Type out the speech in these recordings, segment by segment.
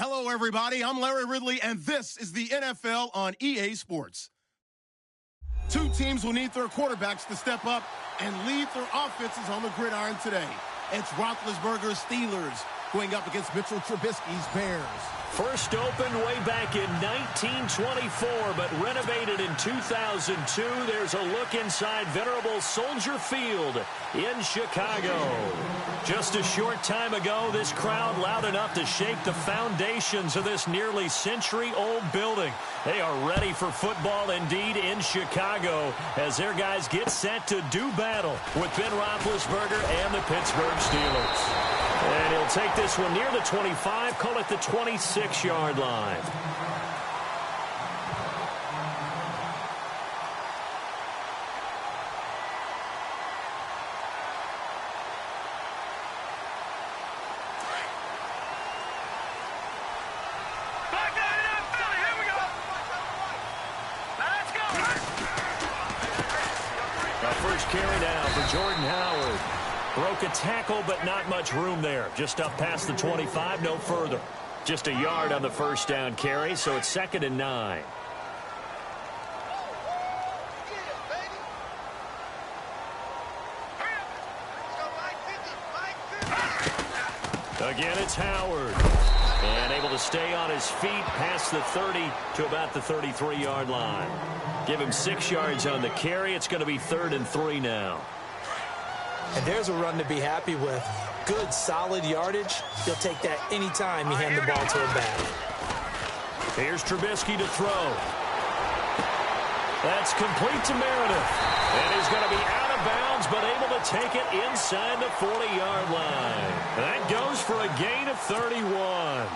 Hello, everybody. I'm Larry Ridley, and this is the NFL on EA Sports. Two teams will need their quarterbacks to step up and lead their offenses on the gridiron today. It's Roethlisberger's Steelers going up against Mitchell Trubisky's Bears. First opened way back in 1924, but renovated in 2002. There's a look inside venerable Soldier Field in Chicago. Just a short time ago, this crowd loud enough to shake the foundations of this nearly century-old building. They are ready for football indeed in Chicago as their guys get set to do battle with Ben Roethlisberger and the Pittsburgh Steelers. And he'll take this one near the 25, call it the 26-yard line. Our first carry now for Jordan Howard. Broke a tackle, but not much room there. Just up past the 25, no further. Just a yard on the first down carry, so it's 2nd and 9. Again, it's Howard. And able to stay on his feet past the 30 to about the 33-yard line. Give him 6 yards on the carry. It's going to be 3rd and 3 now. And there's a run to be happy with. Good, solid yardage. He'll take that anytime you hand the ball to him back. Here's Trubisky to throw. That's complete to Meredith. And he's going to be out of bounds, but able to take it inside the 40-yard line. That goes for a gain of 31.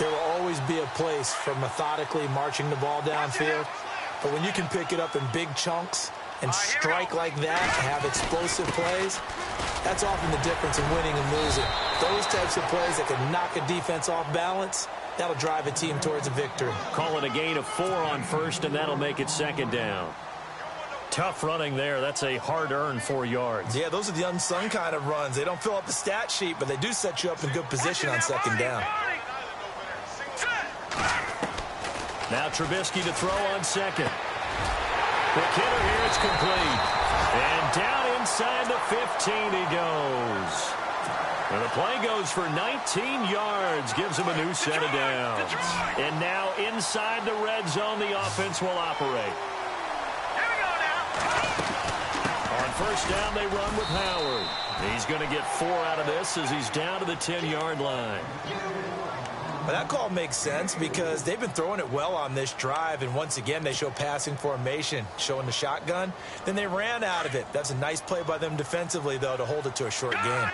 There will always be a place for methodically marching the ball downfield. But when you can pick it up in big chunks and strike like that and have explosive plays, that's often the difference in winning and losing. Those types of plays that can knock a defense off balance, that'll drive a team towards a victory. Call it a gain of 4 on first, and that'll make it 2nd down. Tough running there. That's a hard-earned 4 yards. Yeah, those are the unsung kind of runs. They don't fill up the stat sheet, but they do set you up in good position on 2nd down. Now Trubisky to throw on 2nd. Quick hitter here, it's complete. And down inside the 15 he goes. And the play goes for 19 yards, gives him a new set of downs. And now inside the red zone, the offense will operate. Here we go now. On first down, they run with Howard. He's going to get 4 out of this as he's down to the 10-yard line. But that call makes sense because they've been throwing it well on this drive, and once again they show passing formation, showing the shotgun. Then they ran out of it. That's a nice play by them defensively, though, to hold it to a short game.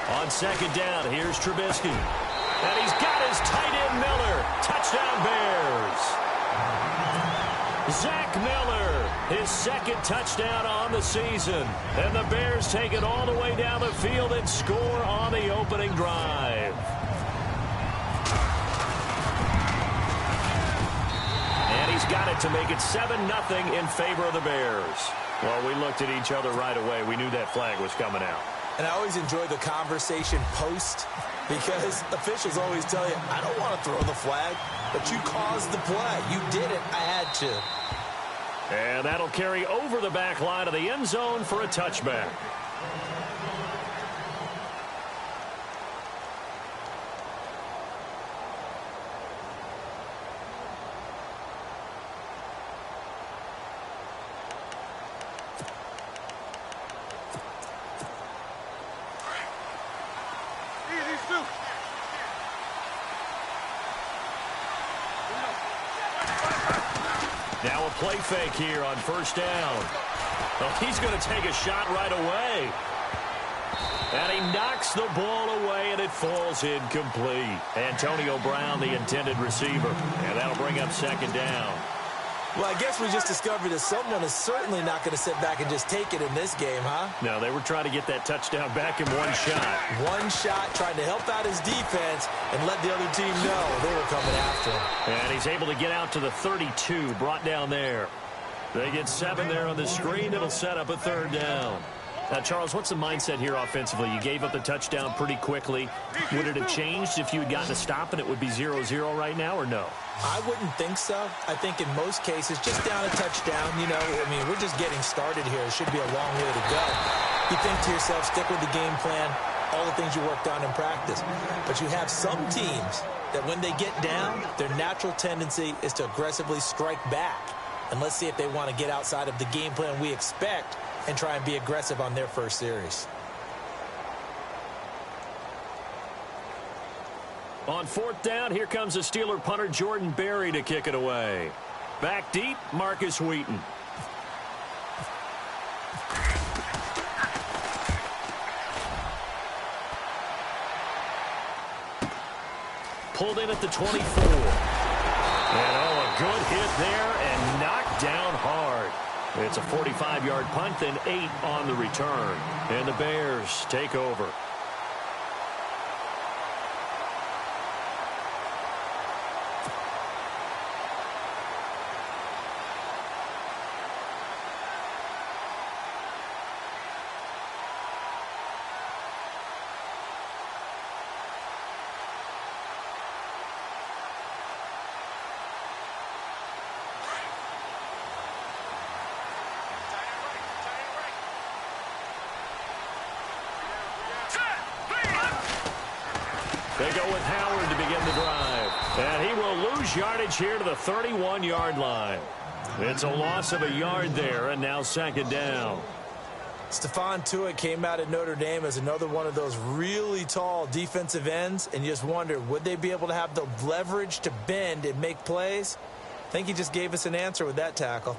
On 2nd down, here's Trubisky. And he's got his tight end Miller. Touchdown Bears. Zach Miller, his 2nd touchdown on the season. And the Bears take it all the way down the field and score on the opening drive. And he's got it to make it 7-0 in favor of the Bears. Well, we looked at each other right away. We knew that flag was coming out. And I always enjoy the conversation post because officials always tell you, I don't want to throw the flag, but you caused the play. You did it. I had to. And that'll carry over the back line of the end zone for a touchback. Now a play fake here on first down. Well, he's going to take a shot right away. And he knocks the ball away, and it falls incomplete. Antonio Brown, the intended receiver. And that'll bring up 2nd down. Well, I guess we just discovered that someone is certainly not going to sit back and just take it in this game, huh? No, they were trying to get that touchdown back in one shot. One shot, trying to help out his defense and let the other team know they were coming after him. And he's able to get out to the 32, brought down there. They get 7 there on the screen. It'll set up a 3rd down. Now, Charles, what's the mindset here offensively? You gave up the touchdown pretty quickly. Would it have changed if you had gotten a stop and it would be 0-0 right now, or no? I wouldn't think so. I think in most cases, just down a touchdown, you know, I mean, we're just getting started here. It should be a long way to go. You think to yourself, stick with the game plan, all the things you worked on in practice. But you have some teams that when they get down, their natural tendency is to aggressively strike back. And let's see if they want to get outside of the game plan we expect and try and be aggressive on their first series. On fourth down, here comes the Steeler punter Jordan Berry to kick it away. Back deep, Marcus Wheaton. Pulled in at the 24. And a good hit there and knocked down hard. It's a 45-yard punt, then 8 on the return. And the Bears take over. They go with Howard to begin the drive. And he will lose yardage here to the 31-yard line. It's a loss of a yard there, and now second down. Stephon Tuitt came out of Notre Dame as another one of those really tall defensive ends, and you just wonder, would they be able to have the leverage to bend and make plays? I think he just gave us an answer with that tackle.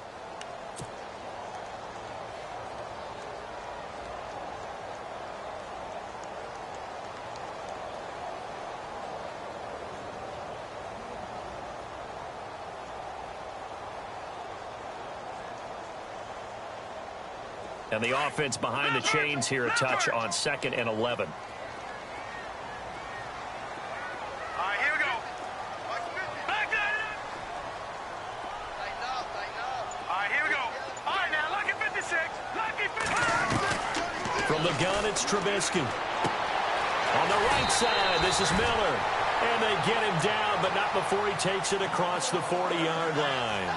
And the offense behind the chains here a touch on 2nd and 11. All right, here we go. Back that up. All right, here we go. All right, now, lucky 56. Lucky 56. From the gun, it's Trubisky. On the right side, this is Miller. And they get him down, but not before he takes it across the 40-yard line.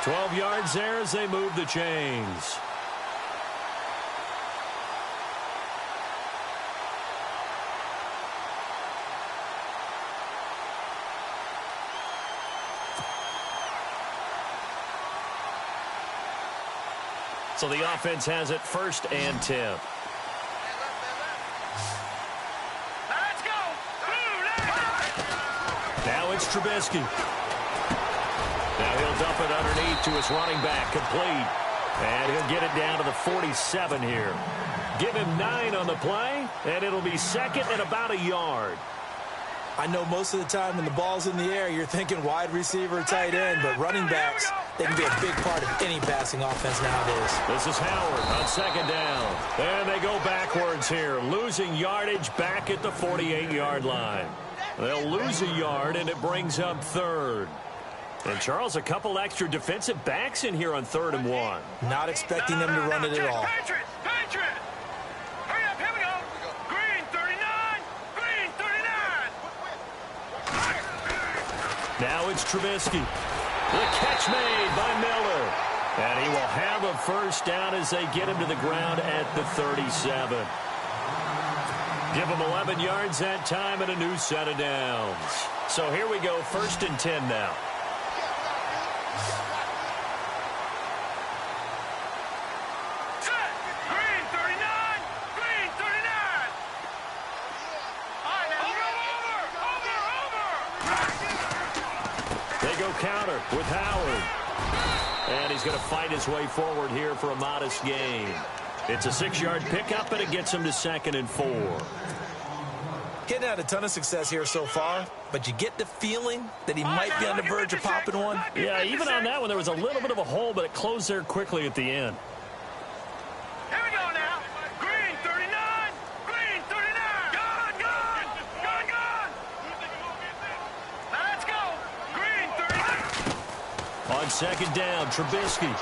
12 yards there as they move the chains. So the offense has it 1st and 10. Let's go. Now it's Trubisky. Now he'll dump it underneath to his running back, complete. And he'll get it down to the 47 here. Give him 9 on the play, and it'll be 2nd and about a yard. I know most of the time when the ball's in the air, you're thinking wide receiver, tight end, but running backs, they can be a big part of any passing offense nowadays. This is Howard on 2nd down. And they go backwards here, losing yardage back at the 48-yard line. They'll lose a yard, and it brings up 3rd. And, Charles, a couple extra defensive backs in here on 3rd and 1. Not expecting them to run it at all. Patriots! Patriots! Hurry up, here we go. Green 39. Green 39. Now it's Trubisky. The catch made by Miller. And he will have a first down as they get him to the ground at the 37. Give him 11 yards that time and a new set of downs. So here we go, 1st and 10 now. Set. Green 39. Green 39. All right, now, over. They go counter with Howard. And he's going to fight his way forward here for a modest gain. It's a 6-yard pickup, and it gets him to 2nd and 4. Getting had a ton of success here so far, but you get the feeling that he might be on the verge of popping one. Yeah, even on that one, there was a little bit of a hole, but it closed there quickly at the end. Here we go now. Green 39. Green 39. Gone, gone. Gone, gone. Let's go. Green 39. On 2nd down, Trubisky.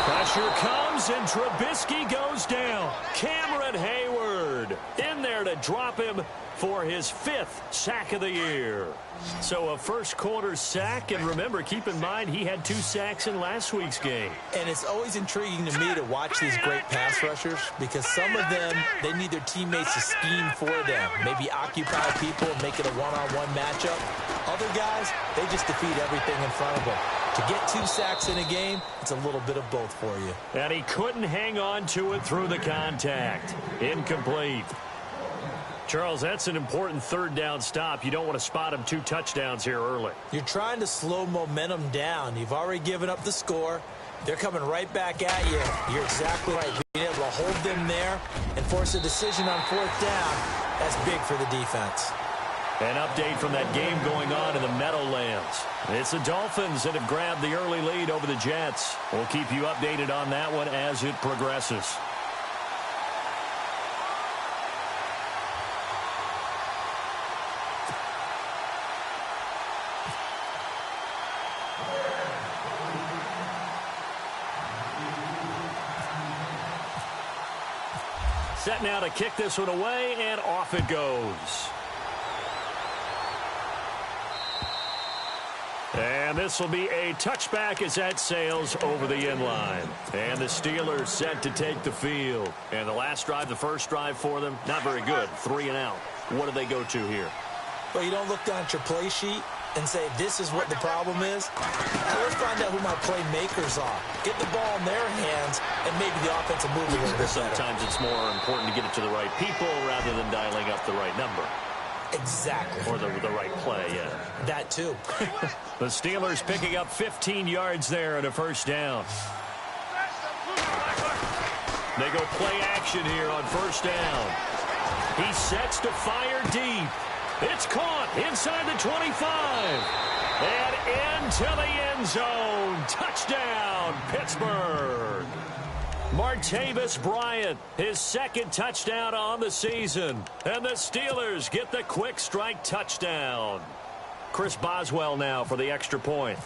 Pressure Pressure comes, and Trubisky goes down. Cameron Hayward in there to drop him for his 5th sack of the year. So a first-quarter sack, and remember, keep in mind, he had 2 sacks in last week's game. And it's always intriguing to me to watch these great pass rushers because some of them, they need their teammates to scheme for them, maybe occupy people and make it a one-on-one matchup. Other guys, they just defeat everything in front of them. To get 2 sacks in a game, it's a little bit of both for you. And he couldn't hang on to it through the contact. Incomplete. Charles, that's an important 3rd down stop. You don't want to spot him 2 touchdowns here early. You're trying to slow momentum down. You've already given up the score. They're coming right back at you. You're exactly right. Being able to hold them there and force a decision on 4th down, that's big for the defense. An update from that game going on in the Meadowlands. It's the Dolphins that have grabbed the early lead over the Jets. We'll keep you updated on that one as it progresses. Set now to kick this one away, and off it goes. And this will be a touchback as that sails over the end line. And the Steelers set to take the field. And the last drive, the first drive for them, not very good. 3 and out. What do they go to here? Well, you don't look down at your play sheet and say, this is what the problem is. Now, let's find out who my playmakers are. Get the ball in their hands, and maybe the offense will move a little bit better. Sometimes it's more important to get it to the right people rather than dialing up the right number. Exactly. Or the right play, yeah. That too. The Steelers picking up 15 yards there and a first down. They go play action here on first down. He sets to fire deep. It's caught inside the 25. And into the end zone. Touchdown, Pittsburgh. Martavis Bryant, his 2nd touchdown on the season. And the Steelers get the quick strike touchdown. Chris Boswell now for the extra point.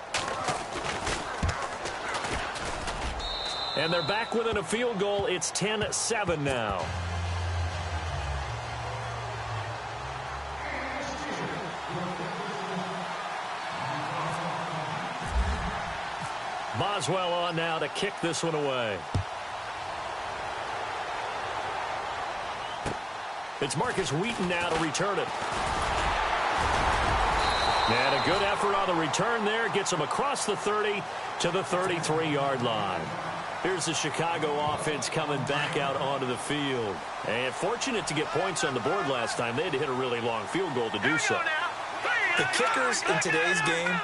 And they're back within a field goal. It's 10-7 now. Boswell on now to kick this one away. It's Marcus Wheaton now to return it. And a good effort on the return there. Gets him across the 30 to the 33-yard line. Here's the Chicago offense coming back out onto the field. And fortunate to get points on the board last time. They had to hit a really long field goal to do so. The kickers in today's game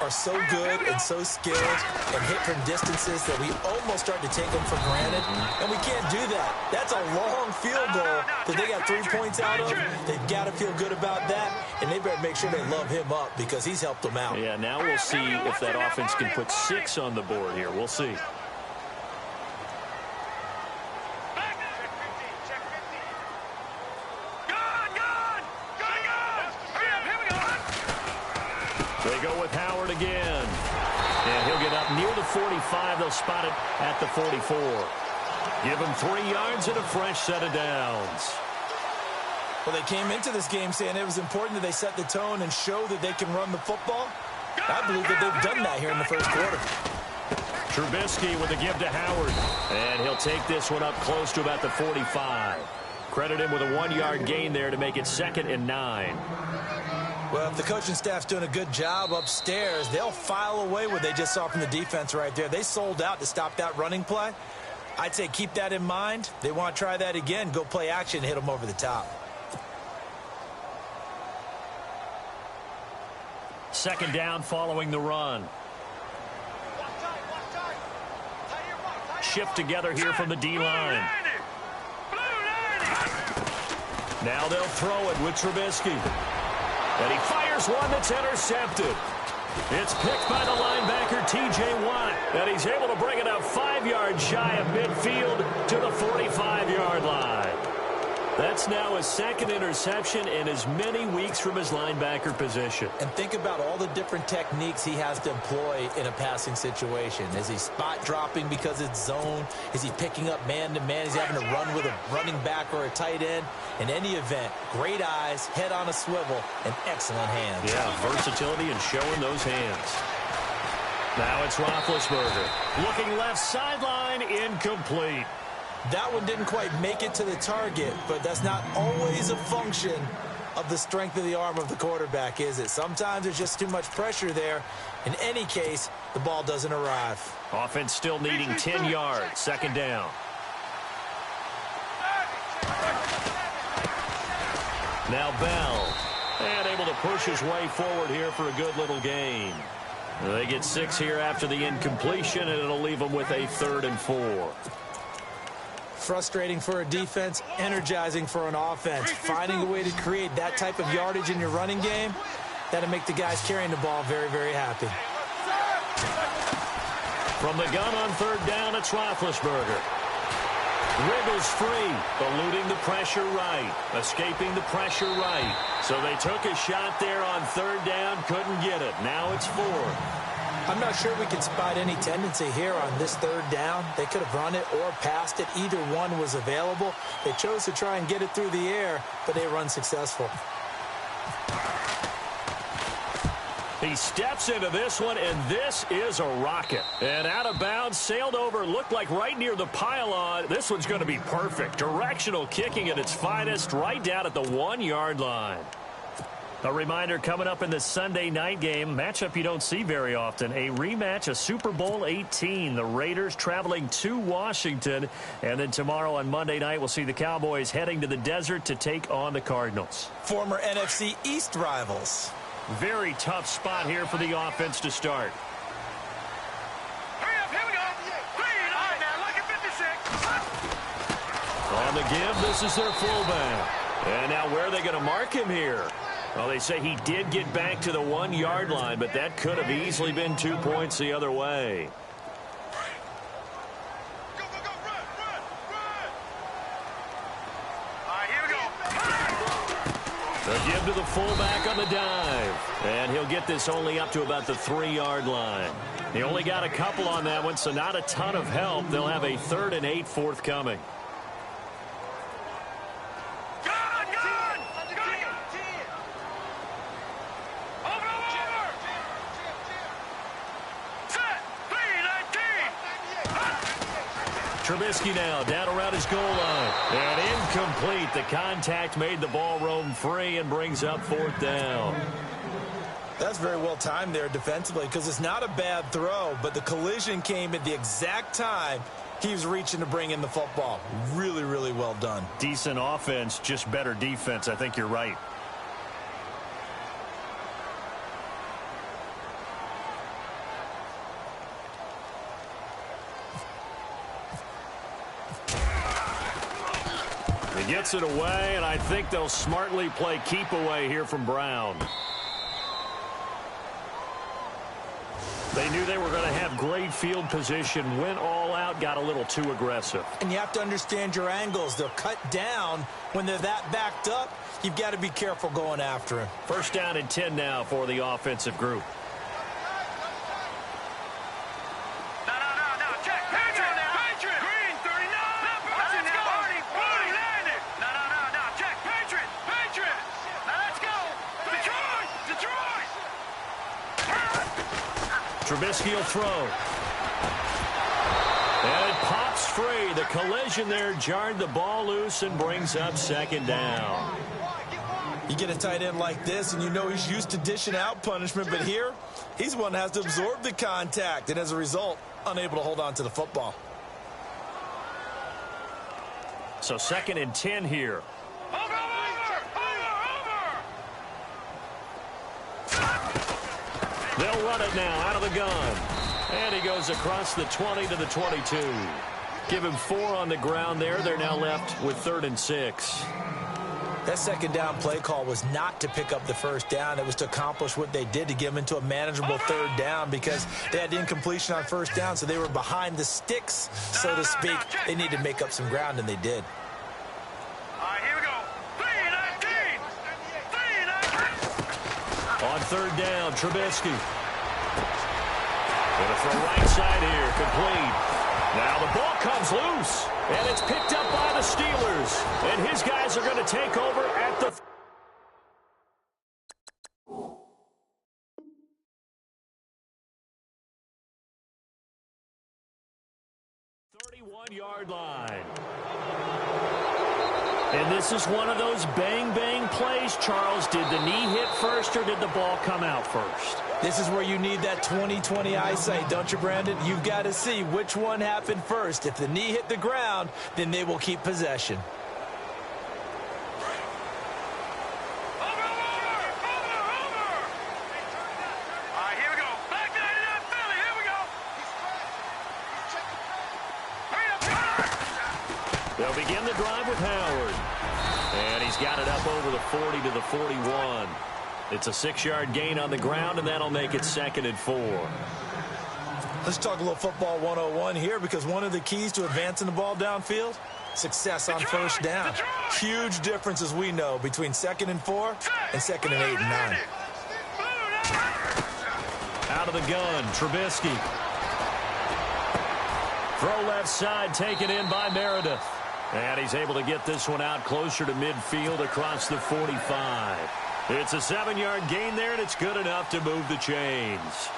are so good and so skilled and hit from distances that we almost start to take them for granted, and we can't do that. That's a long field goal that they got 3 points out of. They've got to feel good about that, and they better make sure they love him up because he's helped them out. Yeah, now we'll see if that offense can put 6 on the board here. We'll see. They go with Howard again. And he'll get up near the 45. They'll spot it at the 44. Give him 3 yards and a fresh set of downs. Well, they came into this game saying it was important that they set the tone and show that they can run the football. I believe that they've done that here in the first quarter. Trubisky with a give to Howard. And he'll take this one up close to about the 45. Credit him with a 1-yard gain there to make it 2nd and 9. Well, if the coaching staff's doing a good job upstairs, they'll file away what they just saw from the defense right there. They sold out to stop that running play. I'd say keep that in mind. They want to try that again. Go play action, hit them over the top. 2nd down following the run. Shift together here from the D-line. Now they'll throw it with Trubisky. And he fires one that's intercepted. It's picked by the linebacker, T.J. Watt. And he's able to bring it up 5 yards shy of midfield to the 45-yard line. That's now his second interception in as many weeks from his linebacker position. And think about all the different techniques he has to employ in a passing situation. Is he spot dropping because it's zone? Is he picking up man-to-man? Is he having to run with a running back or a tight end? In any event, great eyes, head on a swivel, and excellent hands. Yeah, versatility and showing those hands. Now it's Roethlisberger. Looking left sideline, incomplete. That one didn't quite make it to the target, but that's not always a function of the strength of the arm of the quarterback, is it? Sometimes there's just too much pressure there. In any case, the ball doesn't arrive. Offense still needing 10 yards. Second down. Now Bell. And able to push his way forward here for a good little gain. They get 6 here after the incompletion, and it'll leave them with a 3rd and 4. Frustrating for a defense, energizing for an offense. Finding a way to create that type of yardage in your running game, that'll make the guys carrying the ball very, very happy. From the gun on 3rd down, it's Roethlisberger. Wriggles free, eluding the pressure right, escaping the pressure right. So they took a shot there on 3rd down, couldn't get it. Now it's 4th. I'm not sure we can spot any tendency here on this 3rd down. They could have run it or passed it. Either one was available. They chose to try and get it through the air, but they were unsuccessful. He steps into this one, and this is a rocket. And out of bounds, sailed over, looked like right near the pylon. This one's going to be perfect. Directional kicking at its finest, right down at the 1-yard line. A reminder coming up in this Sunday night game, matchup you don't see very often, a rematch of Super Bowl 18. The Raiders traveling to Washington. And then tomorrow on Monday night, we'll see the Cowboys heading to the desert to take on the Cardinals. Former NFC East rivals. Very tough spot here for the offense to start. Hurry up, here we go. Green, all right, now, look at 56. On the give, this is their fullback. And now where are they going to mark him here? Well, they say he did get back to the 1-yard line, but that could have easily been 2 points the other way. Go, go, go, run, run, run. All right, here we go. A give to the fullback on the dive. And he'll get this only up to about the 3-yard line. He only got a couple on that one, so not a ton of help. They'll have a 3rd and 8 forthcoming. Trubisky now down around his goal line. And incomplete. The contact made the ball roam free and brings up 4th down. That's very well timed there defensively because it's not a bad throw, but the collision came at the exact time he was reaching to bring in the football. Really, really well done. Decent offense, just better defense. I think you're right. He gets it away, and I think they'll smartly play keep away here from Brown. They knew they were going to have great field position, went all out, got a little too aggressive. And you have to understand your angles. They'll cut down when they're that backed up. You've got to be careful going after him. 1st down and 10 now for the offensive group. Trubisky will throw. And it pops free. The collision there jarred the ball loose and brings up 2nd down. You get a tight end like this, and you know he's used to dishing out punishment, but here, he's one that has to absorb the contact, and as a result, unable to hold on to the football. So 2nd and 10 here. They'll run it now out of the gun. And he goes across the 20 to the 22. Give him 4 on the ground there. They're now left with 3rd and 6. That 2nd down play call was not to pick up the 1st down. It was to accomplish what they did to get them into a manageable 3rd down because they had incompletion on 1st down, so they were behind the sticks, so to speak. They needed to make up some ground, and they did. All right, here we go. On third down, Trubisky. Going to throw right side here, complete. Now the ball comes loose, and it's picked up by the Steelers. And his guys are going to take over at the 31-yard line. And this is one of those bang-bang plays, Charles. Did the knee hit first or did the ball come out first? This is where you need that 20/20 eyesight, don't you, Brandon? You've got to see which one happened first. If the knee hit the ground, then they will keep possession. They'll begin the drive with Howard. And he's got it up over the 40 to the 41. It's a 6-yard gain on the ground, and that'll make it 2nd and 4. Let's talk a little football 101 here, because one of the keys to advancing the ball downfield, success on first down. Huge difference, as we know, between 2nd and 4 and 2nd and 8 and 9. Out of the gun, Trubisky. Throw left side, taken in by Meredith. And he's able to get this one out closer to midfield across the 45. It's a 7-yard gain there, and it's good enough to move the chains.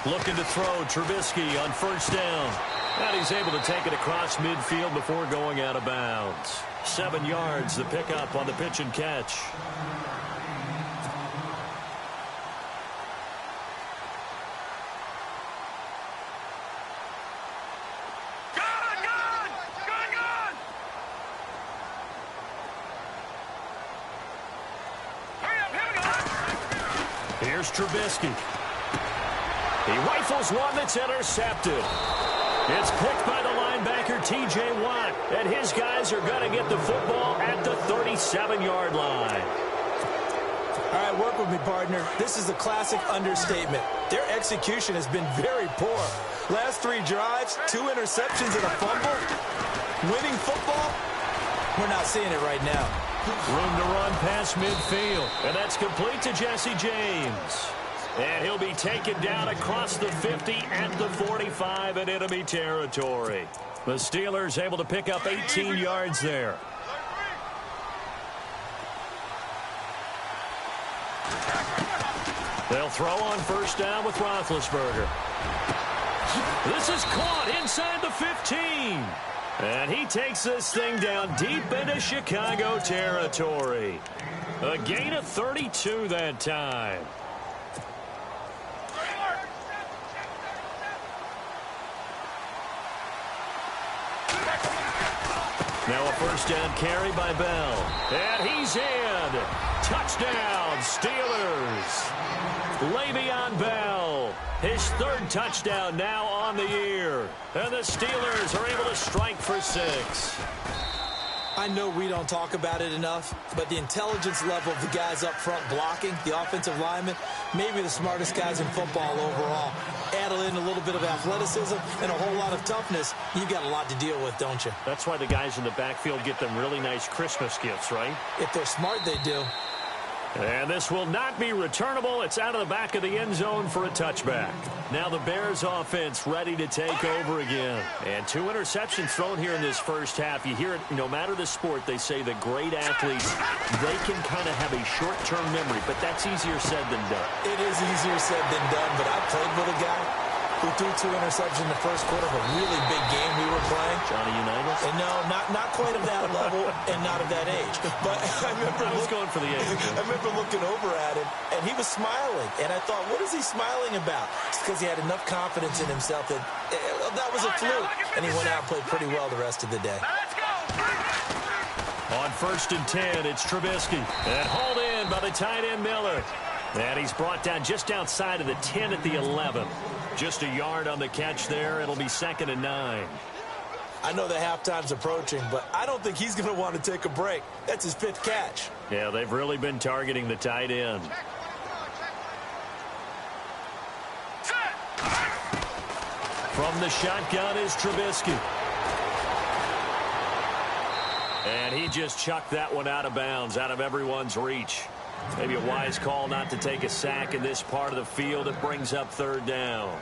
Looking to throw, Trubisky on first down. And he's able to take it across midfield before going out of bounds. 7 yards, the pickup on the pitch and catch. Here's Trubisky. He rifles one that's intercepted. It's picked by the linebacker, T.J. Watt. And his guys are going to get the football at the 37-yard line. All right, work with me, partner. This is a classic understatement. Their execution has been very poor. Last 3 drives, 2 interceptions and a fumble. Winning football? We're not seeing it right now. Room to run past midfield. And that's complete to Jesse James. And he'll be taken down across the 50 at the 45 in enemy territory. The Steelers able to pick up 18 yards there. They'll throw on first down with Roethlisberger. This is caught inside the 15. And he takes this thing down deep into Chicago territory. A gain of 32 that time. Now a first down carry by Bell. And he's in. Touchdown, Steelers. Le'Veon Bell. His 3rd touchdown now on the year. And the Steelers are able to strike for 6. I know we don't talk about it enough, but the intelligence level of the guys up front blocking, the offensive linemen, maybe the smartest guys in football overall. Add in a little bit of athleticism and a whole lot of toughness, you got a lot to deal with, don't you? That's why the guys in the backfield get them really nice Christmas gifts, right? If they're smart, they do. And this will not be returnable. It's out of the back of the end zone for a touchback. Now the Bears offense ready to take over again. And 2 interceptions thrown here in this first half. You hear it, no matter the sport, they say the great athletes, they can kind of have a short-term memory, but that's easier said than done. It is easier said than done, but I played with a guy who threw 2 interceptions in the first quarter of a really big game we were playing. Johnny Unitas? And no, not quite of that level and not of that age. But I remember going for the age. I remember looking over at him, and he was smiling. And I thought, what is he smiling about? It's because he had enough confidence in himself that that was a fluke. And he went out and played pretty well the rest of the day. On 1st and 10, it's Trubisky. And hauled in by the tight end Miller. And he's brought down just outside of the 10 at the 11. Just a yard on the catch there. It'll be 2nd and 9. I know the halftime's approaching, but I don't think he's going to want to take a break. That's his 5th catch. Yeah, they've really been targeting the tight end. From the shotgun is Trubisky. And he just chucked that one out of bounds, out of everyone's reach. Maybe a wise call not to take a sack in this part of the field. It brings up third down.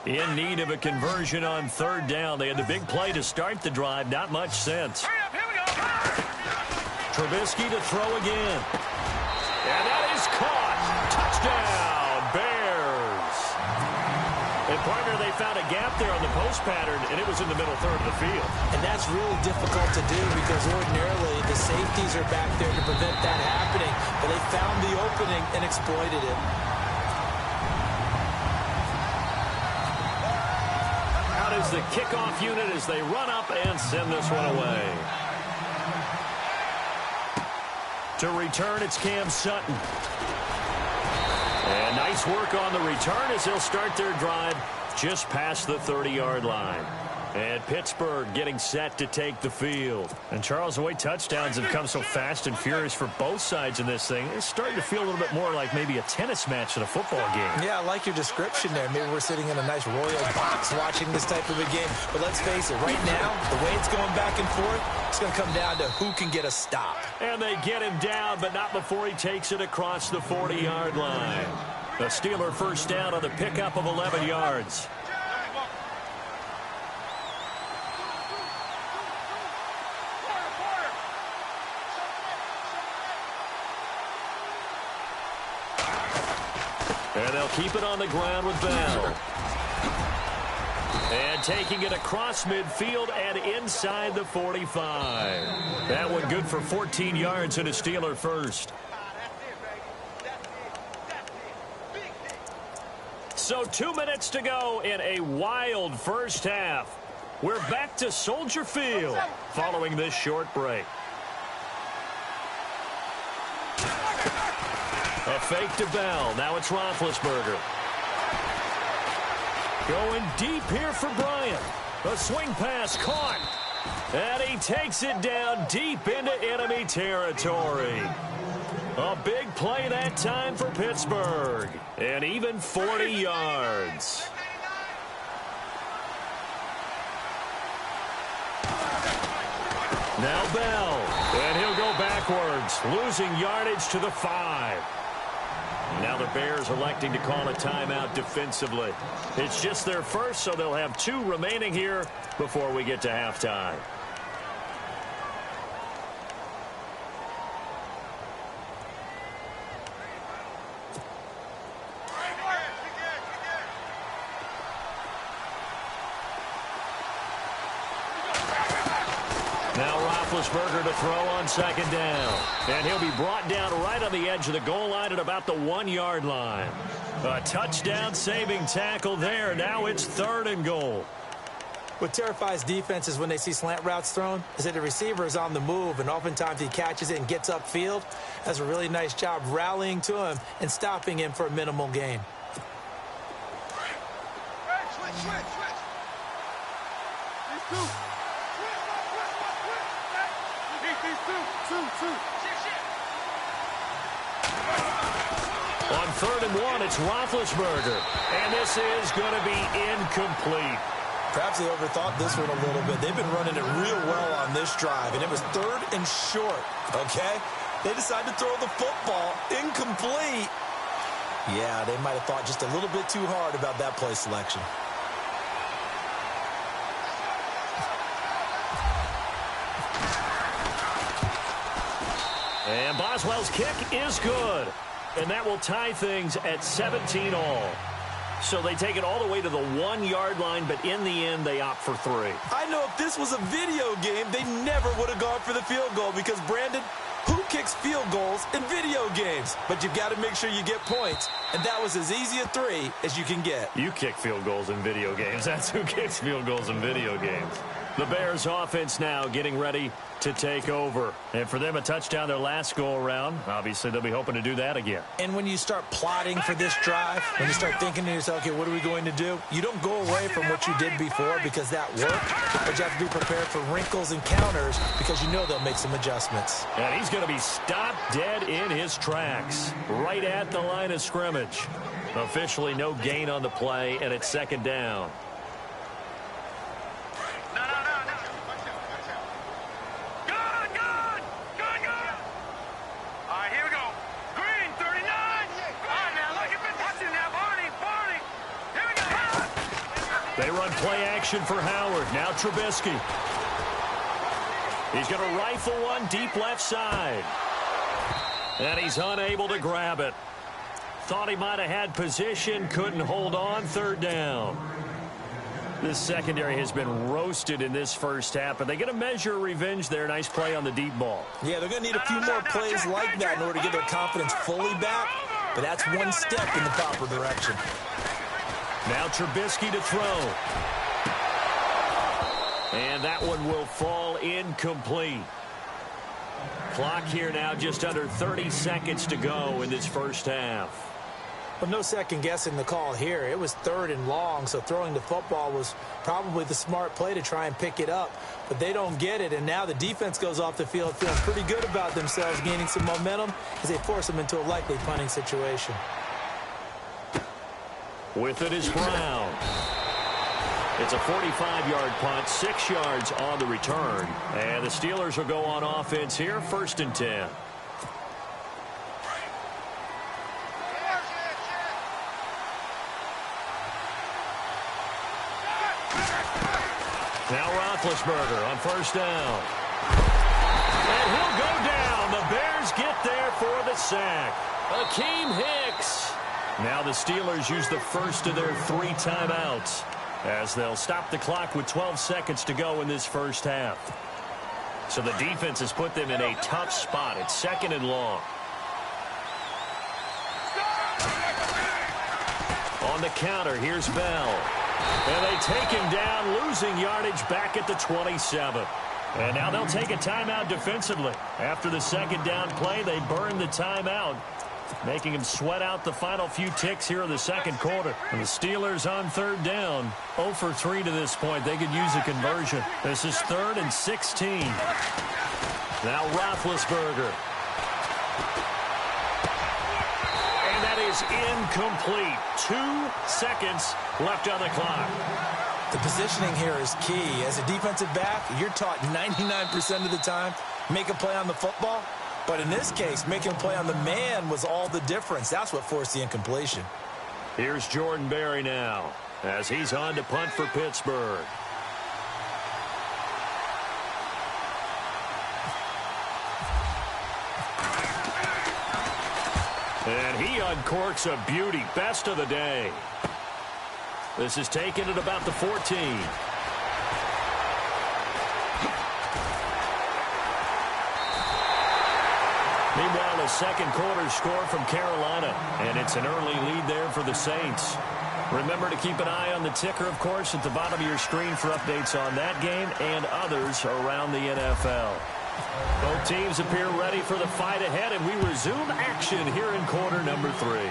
In need of a conversion on third down. They had the big play to start the drive. Not much sense. Hurry up, here we go. Trubisky to throw again. And that is caught. Touchdown, Bears. And, partner, they found a gap there on the post pattern, and it was in the middle third of the field. And that's really difficult to do because ordinarily the safeties are back there to prevent that happening. But they found the opening and exploited it. Out is the kickoff unit as they run up and send this one away. To return, it's Cam Sutton. And nice work on the return as they'll start their drive just past the 30-yard line. And Pittsburgh getting set to take the field. And, Charles, the way touchdowns have come so fast and furious for both sides in this thing, it's starting to feel a little bit more like maybe a tennis match than a football game. Yeah, I like your description there. Maybe we're sitting in a nice royal box watching this type of a game. But let's face it, right now, the way it's going back and forth, it's going to come down to who can get a stop. And they get him down, but not before he takes it across the 40-yard line. The Steeler first down on the pickup of 11 yards. And they'll keep it on the ground with Bell. And taking it across midfield and inside the 45. That one good for 14 yards and a Steeler first. So 2 minutes to go in a wild first half. We're back to Soldier Field following this short break. A fake to Bell. Now it's Roethlisberger. Going deep here for Bryant. A swing pass caught. And he takes it down deep into enemy territory. A big play that time for Pittsburgh. And even 40 yards. Now Bell. And he'll go backwards, losing yardage to the 5. Now the Bears electing to call a timeout defensively. It's just their first, so they'll have 2 remaining here before we get to halftime. Now Roethlisberger to throw on second down. And he'll be brought down right on the edge of the goal line at about the 1-yard line. A touchdown saving tackle there. Now it's 3rd and goal. What terrifies defenses when they see slant routes thrown is that the receiver is on the move, and oftentimes he catches it and gets upfield. Does a really nice job rallying to him and stopping him for a minimal gain. Switch. On 3rd and 1, it's Roethlisberger. And this is going to be incomplete. Perhaps they overthought this one a little bit. They've been running it real well on this drive, and it was 3rd and short, okay? They decided to throw the football incomplete. Yeah, they might have thought just a little bit too hard about that play selection. And Boswell's kick is good. And that will tie things at 17 all. So they take it all the way to the 1-yard line, but in the end, they opt for 3. I know if this was a video game, they never would have gone for the field goal because, Brandon, who kicks field goals in video games? But you've got to make sure you get points, and that was as easy a 3 as you can get. You kick field goals in video games. That's who kicks field goals in video games. The Bears offense now getting ready to take over. And for them, a touchdown their last go-around. Obviously, they'll be hoping to do that again. And when you start plotting for this drive, when you start thinking to yourself, okay, what are we going to do? You don't go away from what you did before because that worked, but you have to be prepared for wrinkles and counters because you know they'll make some adjustments. And he's going to be stopped dead in his tracks, right at the line of scrimmage. Officially no gain on the play, and it's second down. They run play action for Howard. Now Trubisky. He's going to rifle one deep left side. And he's unable to grab it. Thought he might have had position. Couldn't hold on. Third down. This secondary has been roasted in this first half. Are they going to measure revenge there? Nice play on the deep ball. Yeah, they're going to need a few more plays like that in order to get their confidence fully back. But that's one step in the proper direction. Now Trubisky to throw. And that one will fall incomplete. Clock here now just under 30 seconds to go in this first half. But no second guessing the call here. It was third and long, so throwing the football was probably the smart play to try and pick it up. But they don't get it, and now the defense goes off the field feeling pretty good about themselves, gaining some momentum as they force them into a likely punting situation. With it is Brown. It's a 45-yard punt, 6 yards on the return. And the Steelers will go on offense here, 1st and 10. Now Roethlisberger on 1st down. And he'll go down. The Bears get there for the sack. Akeem Hicks. Now the Steelers use the first of their 3 timeouts as they'll stop the clock with 12 seconds to go in this first half. So the defense has put them in a tough spot. It's 2nd and long. On the counter, here's Bell. And they take him down, losing yardage back at the 27. And now they'll take a timeout defensively. After the 2nd down play, they burn the timeout, making him sweat out the final few ticks here in the 2nd quarter. And the Steelers on 3rd down, 0 for 3 to this point. They could use a conversion. This is 3rd and 16. Now Roethlisberger. And that is incomplete. 2 seconds left on the clock. The positioning here is key. As a defensive back, you're taught 99% of the time, make a play on the football. But in this case, making a play on the man was all the difference. That's what forced the incompletion. Here's Jordan Berry now as he's on to punt for Pittsburgh. And he uncorks a beauty. Best of the day. This is taken at about the 14. Meanwhile, a 2nd quarter score from Carolina, and it's an early lead there for the Saints. Remember to keep an eye on the ticker, of course, at the bottom of your screen for updates on that game and others around the NFL. Both teams appear ready for the fight ahead, and we resume action here in quarter number 3.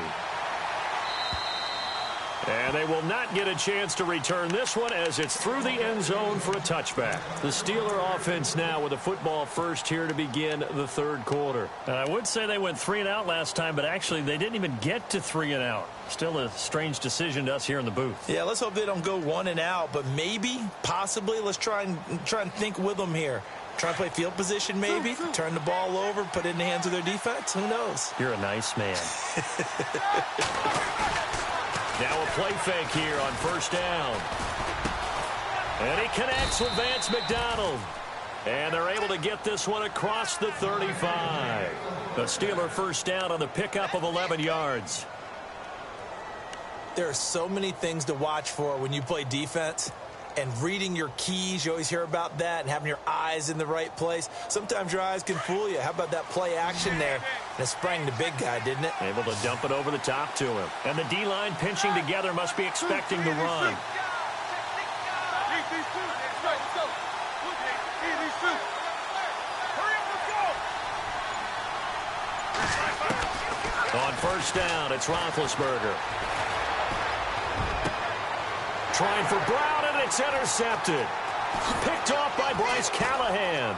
And they will not get a chance to return this one as it's through the end zone for a touchback. The Steeler offense now with a football first here to begin the 3rd quarter. And I would say they went 3 and out last time, but actually they didn't even get to 3 and out. Still a strange decision to us here in the booth. Yeah, let's hope they don't go 1 and out, but maybe, possibly, let's try and think with them here. Try and play field position maybe, turn the ball over, put it in the hands of their defense. Who knows? You're a nice man. Now a play fake here on 1st down. And he connects with Vance McDonald. And they're able to get this one across the 35. The Steeler 1st down on the pickup of 11 yards. There are so many things to watch for when you play defense. And reading your keys, you always hear about that, and having your eyes in the right place. Sometimes your eyes can fool you. How about that play action there? And it sprang the big guy, didn't it? Able to dump it over the top to him. And the D-line pinching together must be expecting the run. On first down, it's Roethlisberger. Trying for Brown, and it's intercepted. Picked off by Bryce Callahan.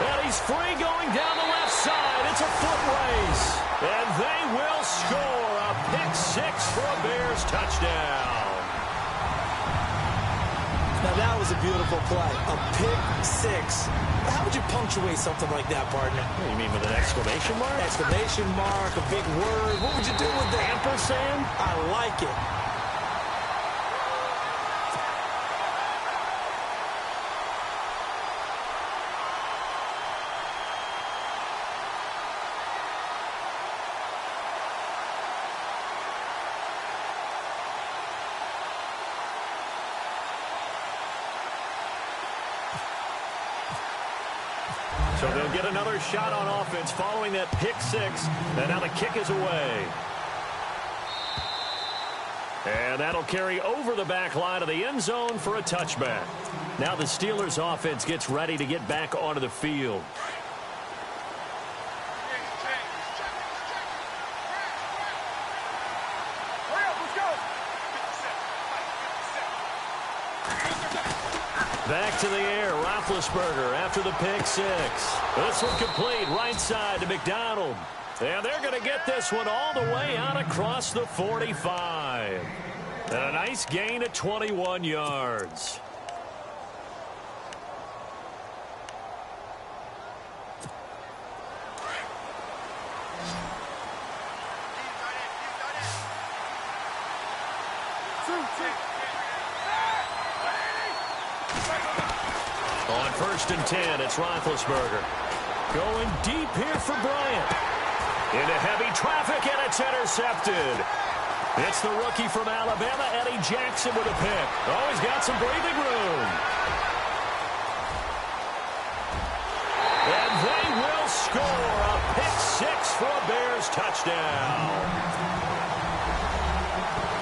And he's free going down the left side. It's a foot race. And they will score a pick six for a Bears touchdown. Now, that was a beautiful play. A pick six. How would you punctuate something like that, partner? What do you mean, with an exclamation mark? Exclamation mark, a big word. What would you do with that? Ampersand? I like it. So they'll get another shot on offense following that pick six. And now the kick is away. And that'll carry over the back line of the end zone for a touchback. Now the Steelers offense gets ready to get back onto the field. Back to the air, Roethlisberger after the pick six. This one complete, right side to McDonald. And they're going to get this one all the way out across the 45. And a nice gain of 21 yards. On first and 10, it's Roethlisberger. Going deep here for Bryant. Into heavy traffic, and it's intercepted. It's the rookie from Alabama, Eddie Jackson, with a pick. Oh, he's got some breathing room. And they will score a pick six for a Bears touchdown.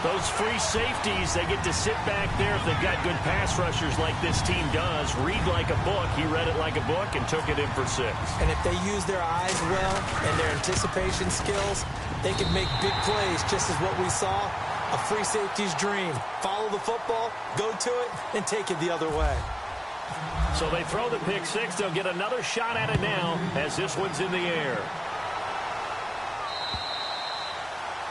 Those free safeties, they get to sit back there if they've got good pass rushers like this team does. Read like a book. He read it like a book and took it in for six. And if they use their eyes well and their anticipation skills, they can make big plays, just as what we saw. A free safety's dream. Follow the football, go to it, and take it the other way. So they throw the pick six. They'll get another shot at it now as this one's in the air.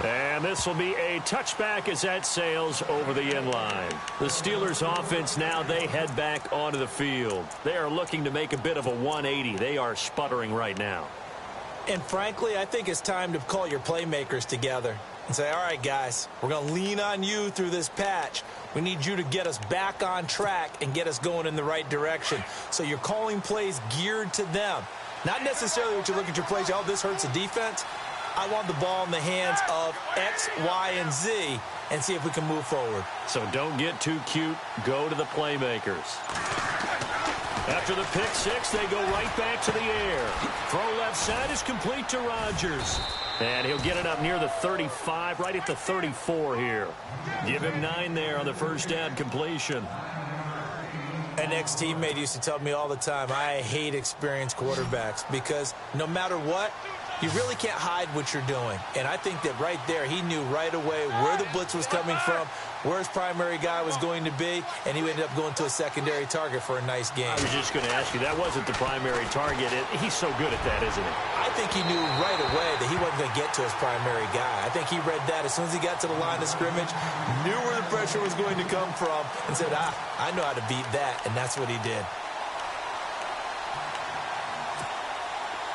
And this will be a touchback as that sails over the end line. The Steelers offense now, they head back onto the field. They are looking to make a bit of a 180. They are sputtering right now. And frankly, I think it's time to call your playmakers together and say, all right, guys, we're going to lean on you through this patch. We need you to get us back on track and get us going in the right direction. So you're calling plays geared to them. Not necessarily what you look at your plays, oh, this hurts the defense. I want the ball in the hands of X, Y, and Z and see if we can move forward. So don't get too cute. Go to the playmakers. After the pick six, they go right back to the air. Throw left side is complete to Rodgers. And he'll get it up near the 35, right at the 34 here. Give him 9 there on the first down completion. An ex-teammate used to tell me all the time, I hate experienced quarterbacks because no matter what, you really can't hide what you're doing. And I think that right there, he knew right away where the blitz was coming from, where his primary guy was going to be, and he ended up going to a secondary target for a nice game. I was just going to ask you, that wasn't the primary target. He's so good at that, isn't he? I think he knew right away that he wasn't going to get to his primary guy. I think he read that as soon as he got to the line of scrimmage, knew where the pressure was going to come from, and said, I know how to beat that, and that's what he did.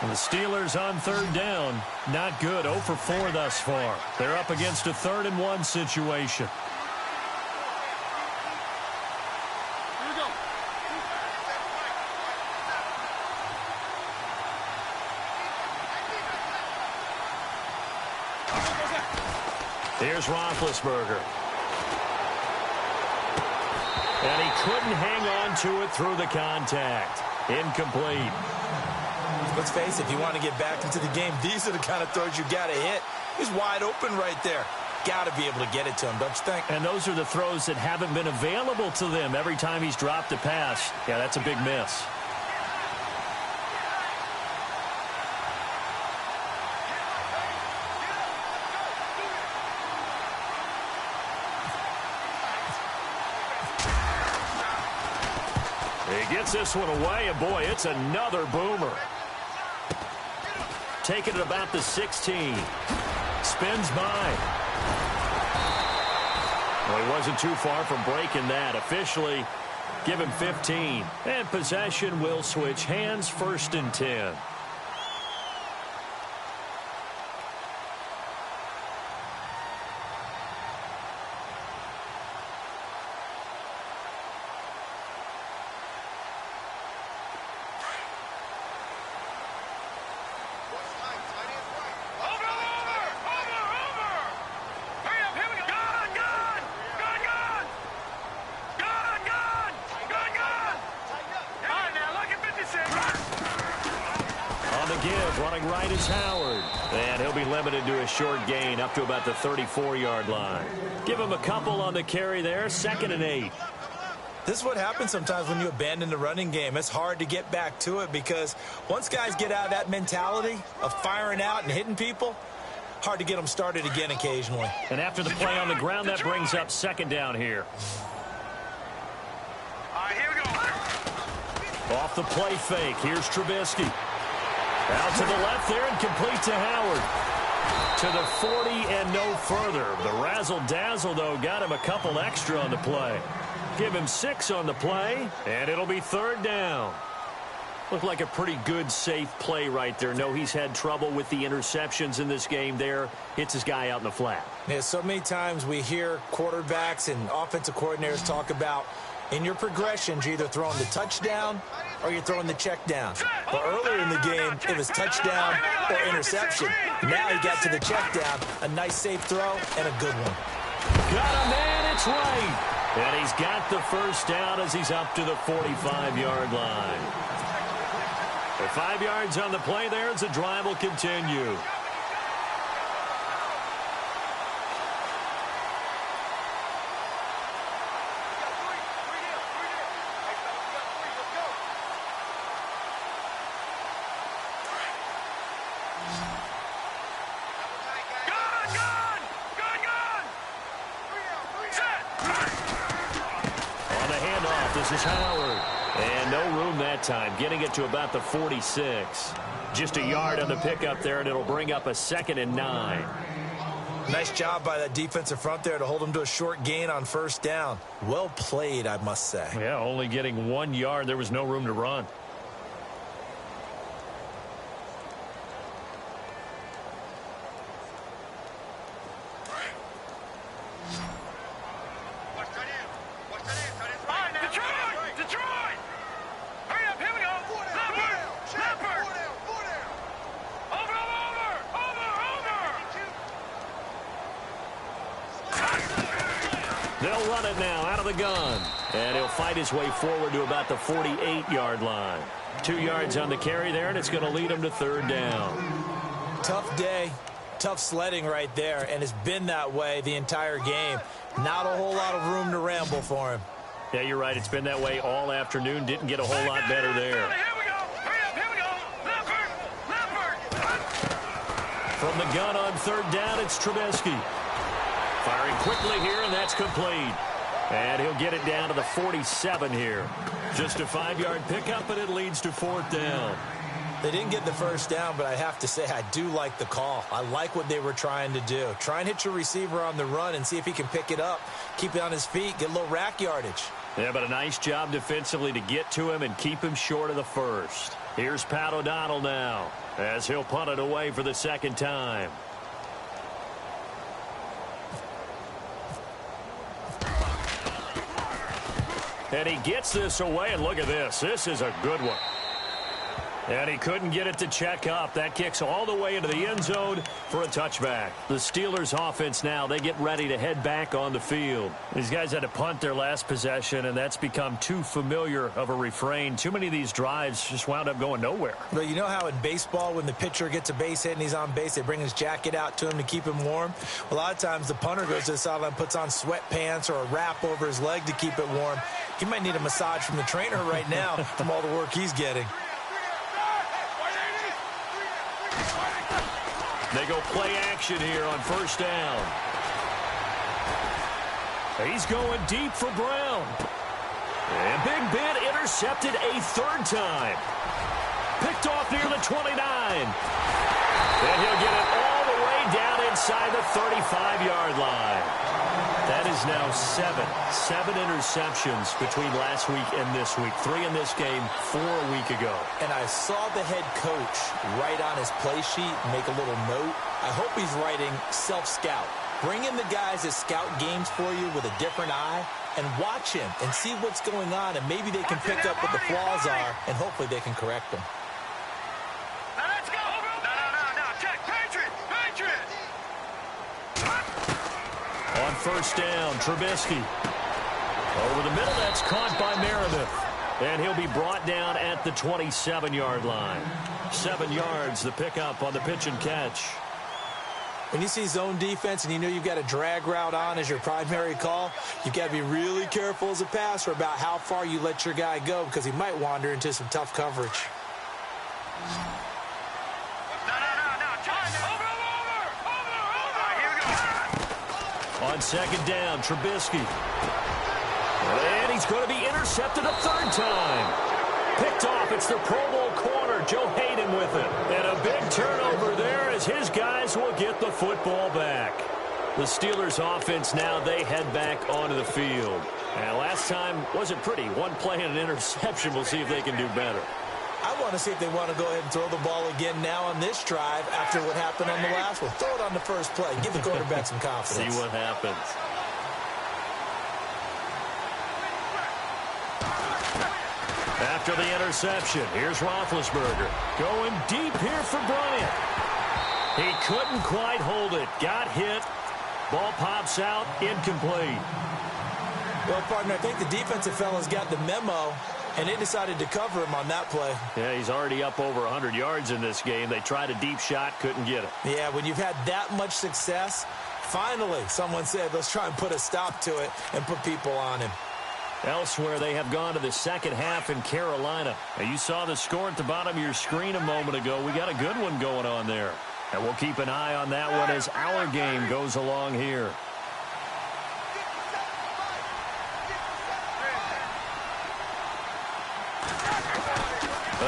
And the Steelers on third down, not good, 0 for 4 thus far. They're up against a 3rd and 1 situation. Here we go. Here's Roethlisberger. And he couldn't hang on to it through the contact. Incomplete. Let's face it, if you want to get back into the game, these are the kind of throws you got to hit. He's wide open right there. Got to be able to get it to him, don't you think? And those are the throws that haven't been available to them every time he's dropped a pass. Yeah, that's a big miss. He gets this one away, and boy, it's another boomer. Taking it about the 16. Spins by. Well, he wasn't too far from breaking that. Officially, give him 15. And possession will switch hands, 1st and 10. Running right is Howard. And he'll be limited to a short gain up to about the 34-yard line. Give him a couple on the carry there. 2nd and 8. This is what happens sometimes when you abandon the running game. It's hard to get back to it because once guys get out of that mentality of firing out and hitting people, hard to get them started again occasionally. And after the play on the ground, that brings up 2nd down here. All right, here we go. Off the play fake. Here's Trubisky. Out to the left there and complete to Howard. To the 40 and no further. The razzle-dazzle, though, got him a couple extra on the play. Give him 6 on the play, and it'll be 3rd down. Looked like a pretty good, safe play right there. No, he's had trouble with the interceptions in this game there. Hits his guy out in the flat. Yeah, so many times we hear quarterbacks and offensive coordinators talk about in your progressions, you're either throwing the touchdown or you're throwing the check down. But earlier in the game, it was touchdown or interception. Now he got to the check down. A nice safe throw and a good one. Got him, and it's right. And he's got the 1st down as he's up to the 45-yard line. The 5 yards on the play there as the drive will continue. This is Howard. And no room that time. Getting it to about the 46. Just a yard on the pickup there, and it'll bring up a 2nd and 9. Nice job by that defensive front there to hold him to a short gain on 1st down. Well played, I must say. Yeah, only getting 1 yard. There was no room to run. They'll run it now out of the gun. And he'll fight his way forward to about the 48-yard line. 2 yards on the carry there, and it's going to lead him to 3rd down. Tough day, tough sledding right there, and it's been that way the entire game. Not a whole lot of room to ramble for him. Yeah, you're right. It's been that way all afternoon. Didn't get a whole lot better there. From the gun on 3rd down, it's Trubisky. Firing quickly here, and that's complete. And he'll get it down to the 47 here. Just a 5-yard pickup, and it leads to 4th down. They didn't get the 1st down, but I have to say I do like the call. I like what they were trying to do. Try and hit your receiver on the run and see if he can pick it up, keep it on his feet, get a little rack yardage. Yeah, but a nice job defensively to get to him and keep him short of the 1st. Here's Pat O'Donnell now as he'll punt it away for the 2nd time. And he gets this away, and look at this. This is a good one. And he couldn't get it to check up. That kicks all the way into the end zone for a touchback. The Steelers offense now, they get ready to head back on the field. These guys had to punt their last possession, and that's become too familiar of a refrain. Too many of these drives just wound up going nowhere. But you know how in baseball, when the pitcher gets a base hit and he's on base, they bring his jacket out to him to keep him warm? A lot of times the punter goes to the sideline, puts on sweatpants or a wrap over his leg to keep it warm. He might need a massage from the trainer right now from all the work he's getting. They go play action here on 1st down. He's going deep for Brown. And big bit intercepted a third time. Picked off near the 29. And he'll get it all the way down inside the 35-yard line. That is now seven interceptions between last week and this week. 3 in this game, 4 a week ago. And I saw the head coach write on his play sheet, make a little note. I hope he's writing self-scout. Bring in the guys that scout games for you with a different eye and watch him and see what's going on, and maybe they can pick up what the flaws are, and hopefully they can correct them. Now let's go. No. Check. Patriot. On first down, Trubisky. Over the middle, that's caught by Meredith. And he'll be brought down at the 27-yard line. 7 yards, the pickup on the pitch and catch. When you see zone defense and you know you've got a drag route on as your primary call, you've got to be really careful as a passer about how far you let your guy go, because he might wander into some tough coverage. On second down, Trubisky. And he's going to be intercepted a third time. Picked off. It's the Pro Bowl corner, Joe Hayden, with it. And a big turnover there as his guys will get the football back. The Steelers offense now, they head back onto the field. And last time wasn't pretty. One play and an interception. We'll see if they can do better. I want to see if they want to go ahead and throw the ball again now on this drive after what happened on the last one. Throw it on the first play. Give the quarterback some confidence. See what happens. After the interception, here's Roethlisberger. Going deep here for Bryant. He couldn't quite hold it. Got hit. Ball pops out. Incomplete. Well, partner, I think the defensive fellas got the memo, and they decided to cover him on that play. Yeah, he's already up over 100 yards in this game. They tried a deep shot, couldn't get it. Yeah, when you've had that much success, finally someone said, let's try and put a stop to it and put people on him. Elsewhere, they have gone to the second half in Carolina. Now, you saw the score at the bottom of your screen a moment ago. We got a good one going on there. And we'll keep an eye on that one as our game goes along here.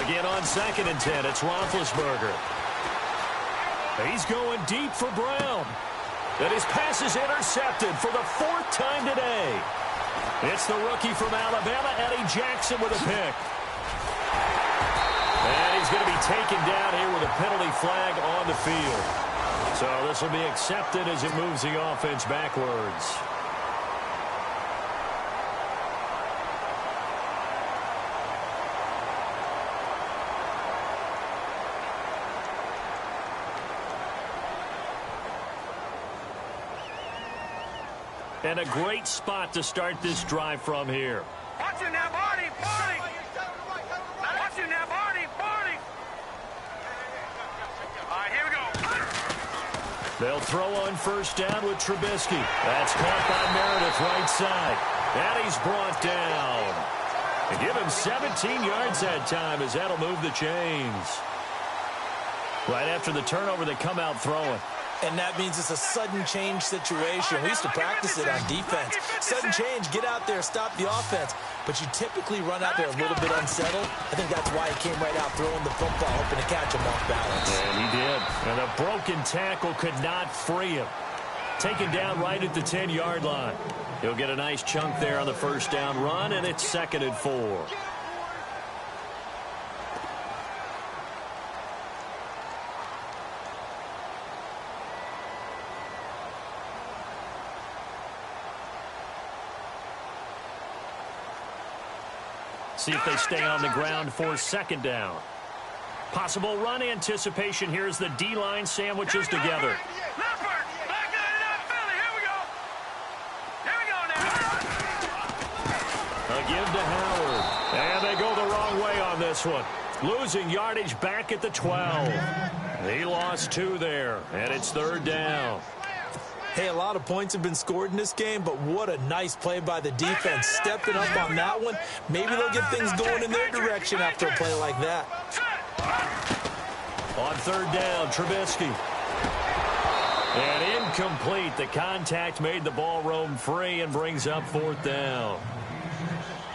Again on 2nd and 10, it's Roethlisberger. He's going deep for Brown. And his pass is intercepted for the 4th time today. It's the rookie from Alabama, Eddie Jackson, with a pick. And he's going to be taken down here with a penalty flag on the field. So this will be accepted as it moves the offense backwards. And a great spot to start this drive from here. Watch it now, Barney. Watch it now, Barney. All right, here we go. They'll throw on first down with Trubisky. That's caught by Meredith, right side. And he's brought down. And give him 17 yards that time as that'll move the chains. Right after the turnover, they come out throwing. And that means it's a sudden change situation. We used to practice it on defense. Sudden change, get out there, stop the offense. But you typically run out there a little bit unsettled. I think that's why he came right out throwing the football, hoping to catch him off balance. And he did. And a broken tackle could not free him. Taken down right at the 10-yard line. He'll get a nice chunk there on the first down run, and it's 2nd and 4. See if they stay on the ground for 2nd down. Possible run anticipation. Here's the D-line sandwiches together. A give to Howard. And they go the wrong way on this one. Losing yardage back at the 12. He lost 2 there, and it's 3rd down. Hey, a lot of points have been scored in this game, but what a nice play by the defense. Stepping up on that one. Maybe they'll get things going in their direction after a play like that. On 3rd down, Trubisky. And incomplete. The contact made the ball roam free and brings up 4th down.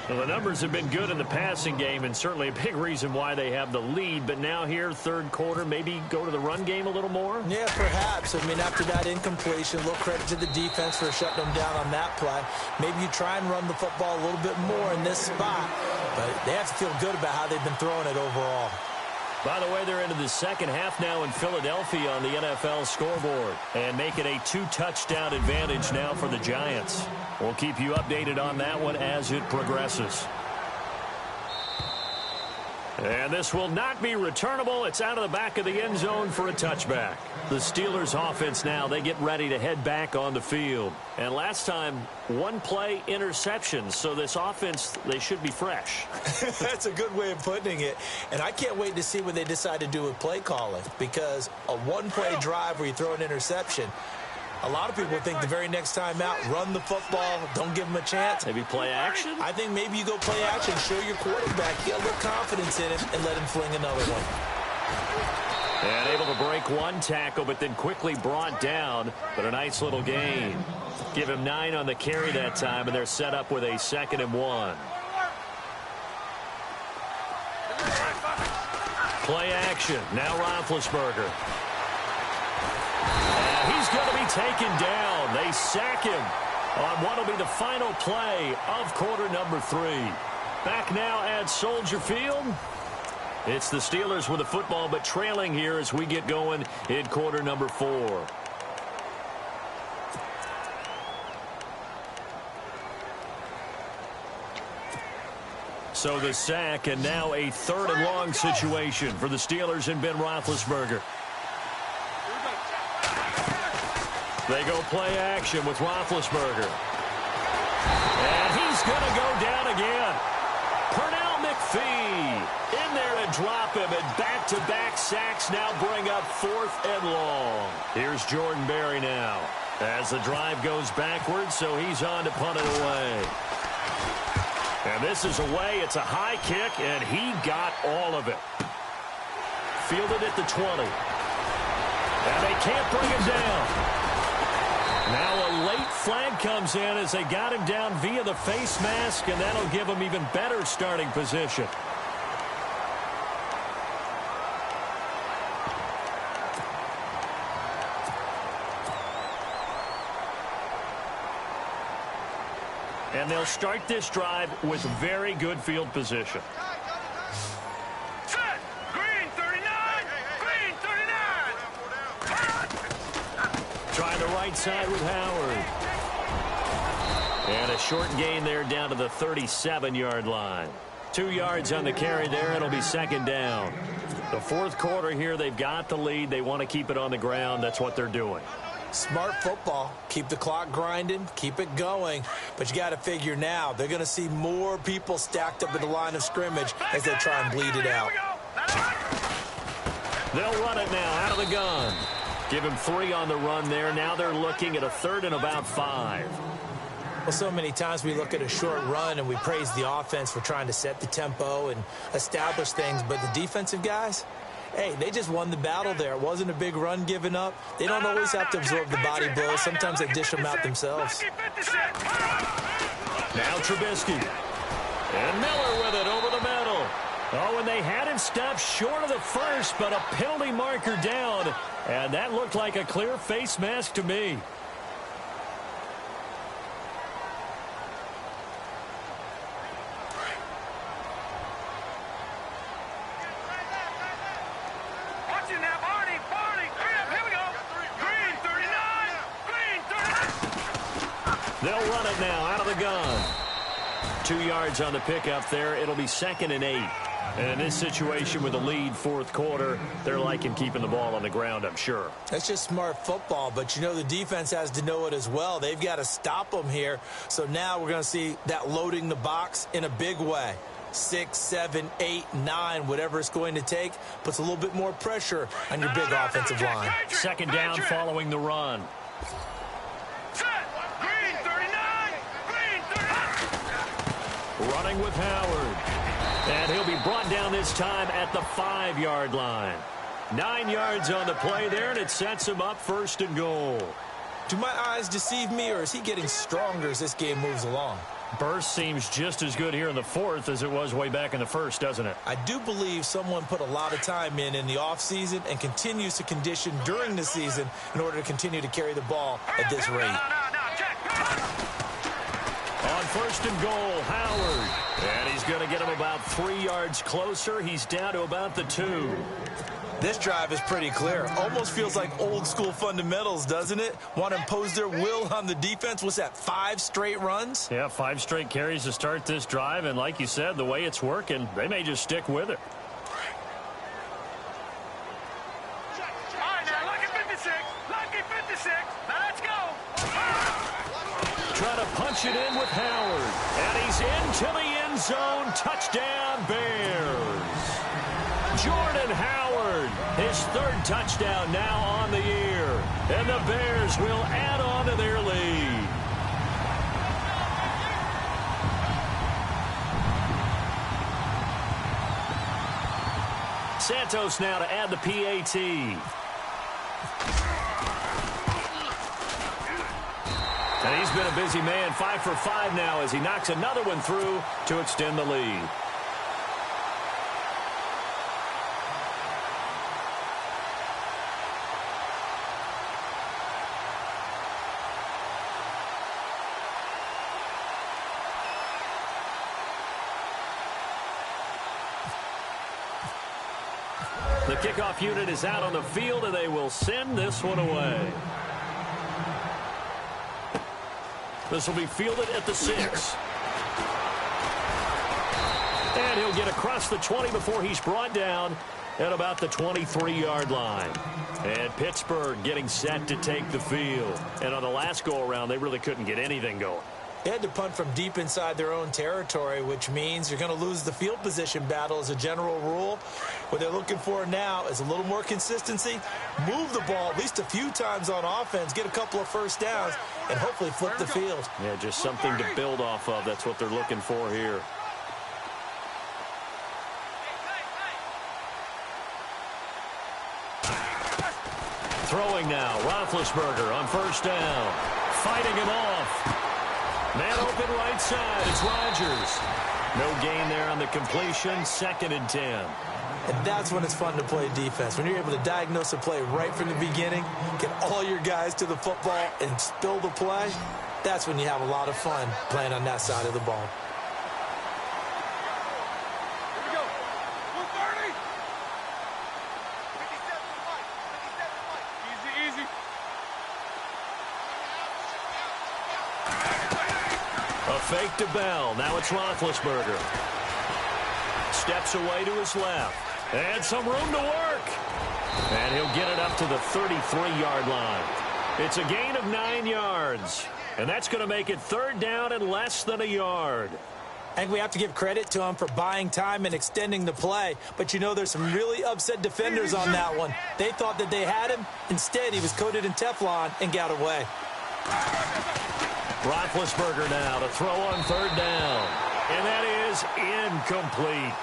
Well, the numbers have been good in the passing game, and certainly a big reason why they have the lead. But now here, third quarter, maybe go to the run game a little more? Yeah, perhaps. I mean, after that incompletion, a little credit to the defense for shutting them down on that play. Maybe you try and run the football a little bit more in this spot. But they have to feel good about how they've been throwing it overall. By the way, they're into the second half now in Philadelphia on the NFL scoreboard. And make it a 2-touchdown advantage now for the Giants. We'll keep you updated on that one as it progresses. And this will not be returnable. It's out of the back of the end zone for a touchback. The Steelers offense now, they get ready to head back on the field. And last time, one play interception. So this offense, they should be fresh. That's a good way of putting it. And I can't wait to see what they decide to do with play calling. Because a one-play drive where you throw an interception, a lot of people think the very next time out, run the football, don't give them a chance. Maybe play action? I think maybe you go play action, show your quarterback, get a little confidence in him, and let him fling another one. And able to break one tackle, but then quickly brought down. But a nice little gain. Give him 9 on the carry that time, and they're set up with a 2nd and 1. Play action. Now Roethlisberger. He's going to be taken down. They sack him on what will be the final play of quarter number 3. Back now at Soldier Field. It's the Steelers with the football, but trailing here as we get going in quarter number 4. So the sack, and now a 3rd and long situation for the Steelers and Ben Roethlisberger. They go play action with Roethlisberger. And he's going to go down again. Pernell McPhee in there to drop him, and back-to-back sacks now bring up 4th and long. Here's Jordan Berry now as the drive goes backwards, so he's on to punt it away. And this is away. It's a high kick, and he got all of it. Fielded at the 20. And they can't bring him down. Now a late flag comes in as they got him down via the face mask, and that'll give him even better starting position. And they'll start this drive with very good field position. Set. Green 39. Green 39. Trying the right side with Howard. And a short gain there down to the 37-yard line. 2 yards on the carry there. It'll be 2nd down. The 4th quarter here, they've got the lead. They want to keep it on the ground. That's what they're doing. Smart football. Keep the clock grinding. Keep it going. But you got to figure now, they're going to see more people stacked up at the line of scrimmage as they try and bleed it out. They'll run it now out of the gun. Give him 3 on the run there. Now they're looking at a 3rd and about 5. Well, so many times we look at a short run and we praise the offense for trying to set the tempo and establish things. But the defensive guys, hey, they just won the battle there. It wasn't a big run given up. They don't always have to absorb the body blows. Sometimes they dish them out themselves. Now Trubisky. And Miller with it over the middle. Oh, and they had him stopped short of the first, but a penalty marker down. And that looked like a clear face mask to me. They'll run it now out of the gun. 2 yards on the pickup there. It'll be 2nd and 8. And in this situation with the lead 4th quarter, they're liking keeping the ball on the ground, I'm sure. That's just smart football, but you know the defense has to know it as well. They've got to stop them here. So now we're going to see that loading the box in a big way. 6, 7, 8, 9, whatever it's going to take, puts a little bit more pressure on your big offensive line. 2nd down following the run. Running with Howard. And he'll be brought down this time at the 5-yard line. 9 yards on the play there, and it sets him up 1st and goal. Do my eyes deceive me, or is he getting stronger as this game moves along? Burst seems just as good here in the fourth as it was way back in the first, doesn't it? I do believe someone put a lot of time in the offseason and continues to condition during the season in order to continue to carry the ball at this rate. On first and goal, Howard. And he's going to get him about 3 yards closer. He's down to about the 2. This drive is pretty clear. Almost feels like old school fundamentals, doesn't it? Want to impose their will on the defense. What's that, 5 straight runs? Yeah, 5 straight carries to start this drive. And like you said, the way it's working, they may just stick with it. All right, now, lucky 56. Lucky 56. Now, let's go. Trying to punch it in with Howard. And he's into the end zone. Touchdown, Bears. Jordan Howard, his 3rd touchdown now on the year. And the Bears will add on to their lead. Santos now to add the PAT. And he's been a busy man, 5 for 5 now as he knocks another one through to extend the lead. The kickoff unit is out on the field, and they will send this one away. This will be fielded at the 6. And he'll get across the 20 before he's brought down at about the 23-yard line. And Pittsburgh getting set to take the field. And on the last go-around, they really couldn't get anything going. They had to punt from deep inside their own territory, which means you're going to lose the field position battle as a general rule. What they're looking for now is a little more consistency, move the ball at least a few times on offense, get a couple of first downs, and hopefully flip the field. Yeah, just something to build off of. That's what they're looking for here. Throwing now, Roethlisberger on first down. Fighting him off. Man open right side, it's Rodgers. No gain there on the completion, 2nd and 10. And that's when it's fun to play defense. When you're able to diagnose a play right from the beginning, get all your guys to the football and spill the play, that's when you have a lot of fun playing on that side of the ball. Here we go. 130. 57 Easy, easy. A fake to Bell. Now it's Roethlisberger. Steps away to his left. And some room to work. And he'll get it up to the 33-yard line. It's a gain of 9 yards. And that's going to make it 3rd down and less than a yard. I think we have to give credit to him for buying time and extending the play. But, you know, there's some really upset defenders on that one. They thought that they had him. Instead, he was coated in Teflon and got away. Roethlisberger now to throw on 3rd down. And that is incomplete.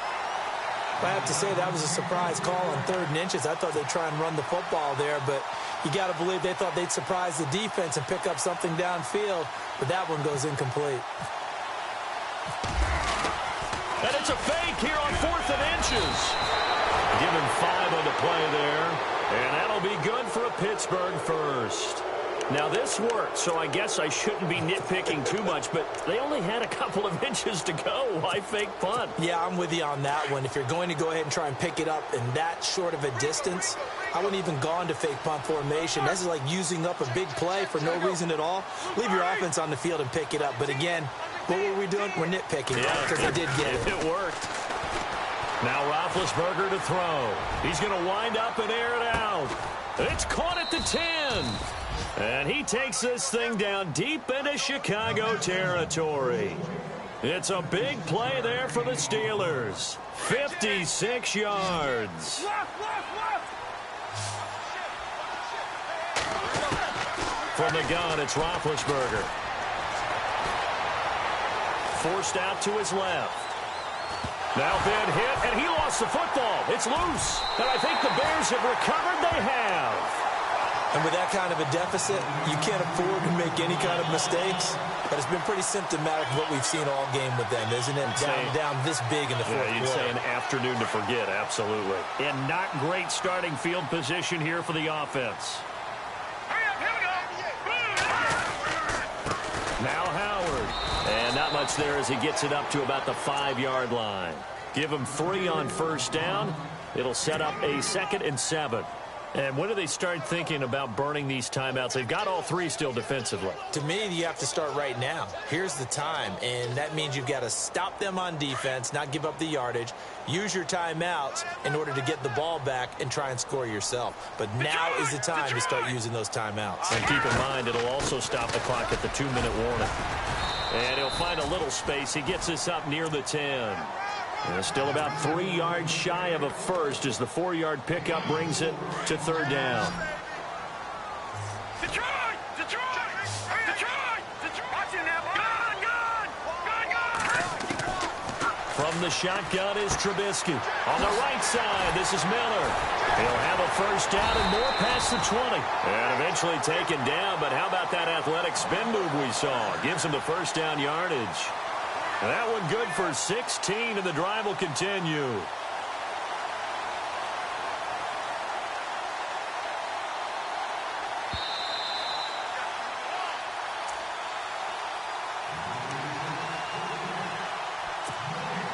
I have to say that was a surprise call on 3rd and inches. I thought they'd try and run the football there, but you got to believe they thought they'd surprise the defense and pick up something downfield, but that one goes incomplete. And it's a fake here on 4th and inches. Given 5 on the play there, and that'll be good for a Pittsburgh first. Now, this worked, so I guess I shouldn't be nitpicking too much, but they only had a couple of inches to go. Why fake punt? Yeah, I'm with you on that one. If you're going to go ahead and try and pick it up in that short of a distance, I wouldn't even go into fake punt formation. This is like using up a big play for no reason at all. Leave your offense on the field and pick it up. But again, what were we doing? We're nitpicking, right? Because they did get it. It worked. Now Roethlisberger to throw. He's going to wind up and air it out. It's caught at the 10. And he takes this thing down deep into Chicago territory. It's a big play there for the Steelers. 56 yards. From the gun, it's Roethlisberger. Forced out to his left. Now been hit, and he lost the football. It's loose. And I think the Bears have recovered. They have. And with that kind of a deficit, you can't afford to make any kind of mistakes. But it's been pretty symptomatic of what we've seen all game with them, isn't it? Down this big in the fourth quarter. You'd say an afternoon to forget, absolutely. And not great starting field position here for the offense. Now Howard. And not much there as he gets it up to about the 5-yard line. Give him 3 on first down. It'll set up a 2nd and 7. And when do they start thinking about burning these timeouts? They've got all 3 still defensively. To me, you have to start right now. Here's the time, and that means you've got to stop them on defense, not give up the yardage, use your timeouts in order to get the ball back and try and score yourself. But now is the time to start using those timeouts. And keep in mind, it'll also stop the clock at the 2-minute warning. And he'll find a little space. He gets us up near the 10. And still about 3 yards shy of a first as the 4-yard pickup brings it to 3rd down. Detroit! Watch it now. From the shotgun is Trubisky. On the right side, this is Miller. He'll have a first down and more past the 20. And eventually taken down, but how about that athletic spin move we saw? Gives him the first down yardage. That one good for 16, and the drive will continue.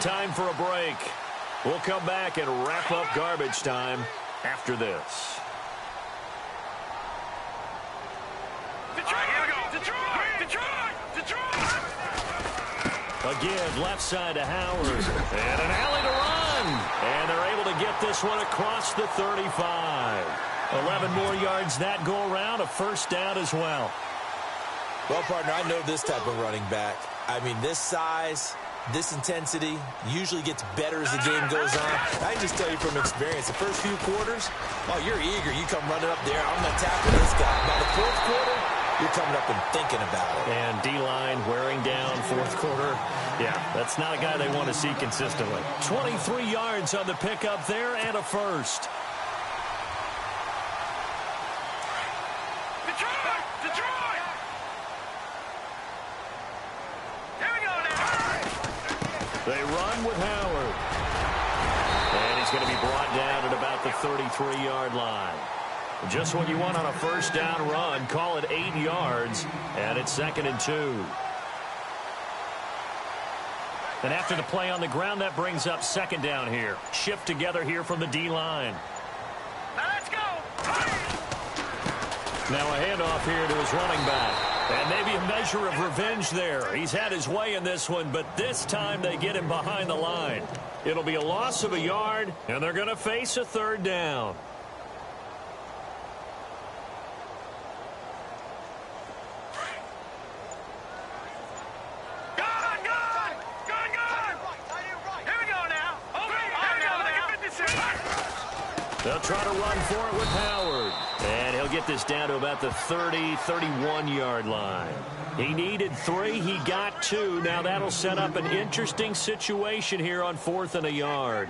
Time for a break. We'll come back and wrap up garbage time after this. Again, left side to Howard. And an alley to run. And they're able to get this one across the 35. 11 more yards that go around. A first down as well. Well, partner, I know this type of running back. I mean, this size, this intensity usually gets better as the game goes on. I can just tell you from experience, the first few quarters, oh, you're eager. You come running up there. I'm going to tackle this guy. By the fourth quarter, you're coming up and thinking about it. And D-line wearing down fourth quarter. Yeah, that's not a guy they want to see consistently. 23 yards on the pickup there and a first. Detroit! Here we go now. They run with Howard. And he's going to be brought down at about the 33-yard line. Just what you want on a first down run. Call it 8 yards, and it's 2nd and 2. And after the play on the ground, that brings up 2nd down here. Shift together here from the D-line. Now let's go. Now a handoff here to his running back. And maybe a measure of revenge there. He's had his way in this one, but this time they get him behind the line. It'll be a loss of a yard, and they're going to face a 3rd down. They'll try to run for it with Howard. And he'll get this down to about the 31-yard line. He needed 3. He got 2. Now that'll set up an interesting situation here on 4th and a yard.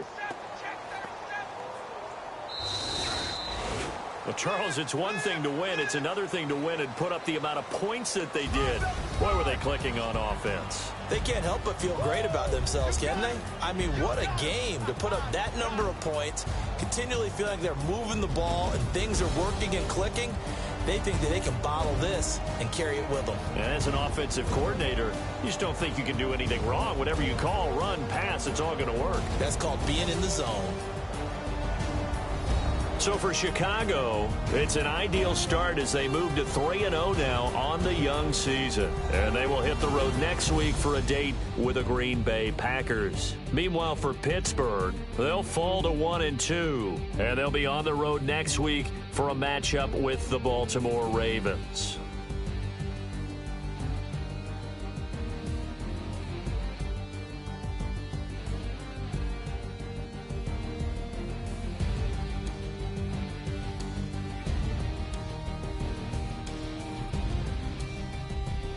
Well, Charles, it's one thing to win. It's another thing to win and put up the amount of points that they did. Boy, were they clicking on offense. They can't help but feel great about themselves, can they? I mean, what a game to put up that number of points, continually feel like they're moving the ball and things are working and clicking. They think that they can bottle this and carry it with them. And as an offensive coordinator, you just don't think you can do anything wrong. Whatever you call, run, pass, it's all going to work. That's called being in the zone. So for Chicago, it's an ideal start as they move to 3-0 now on the young season. And they will hit the road next week for a date with the Green Bay Packers. Meanwhile, for Pittsburgh, they'll fall to 1-2. And they'll be on the road next week for a matchup with the Baltimore Ravens.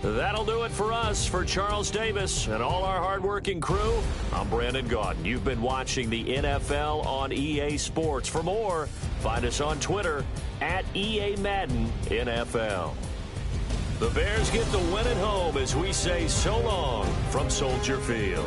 That'll do it for us. For Charles Davis and all our hardworking crew, I'm Brandon Gaudin. You've been watching the NFL on EA Sports. For more, Find us on Twitter at EA Madden NFL. The Bears get the win at home as we say so long from Soldier Field.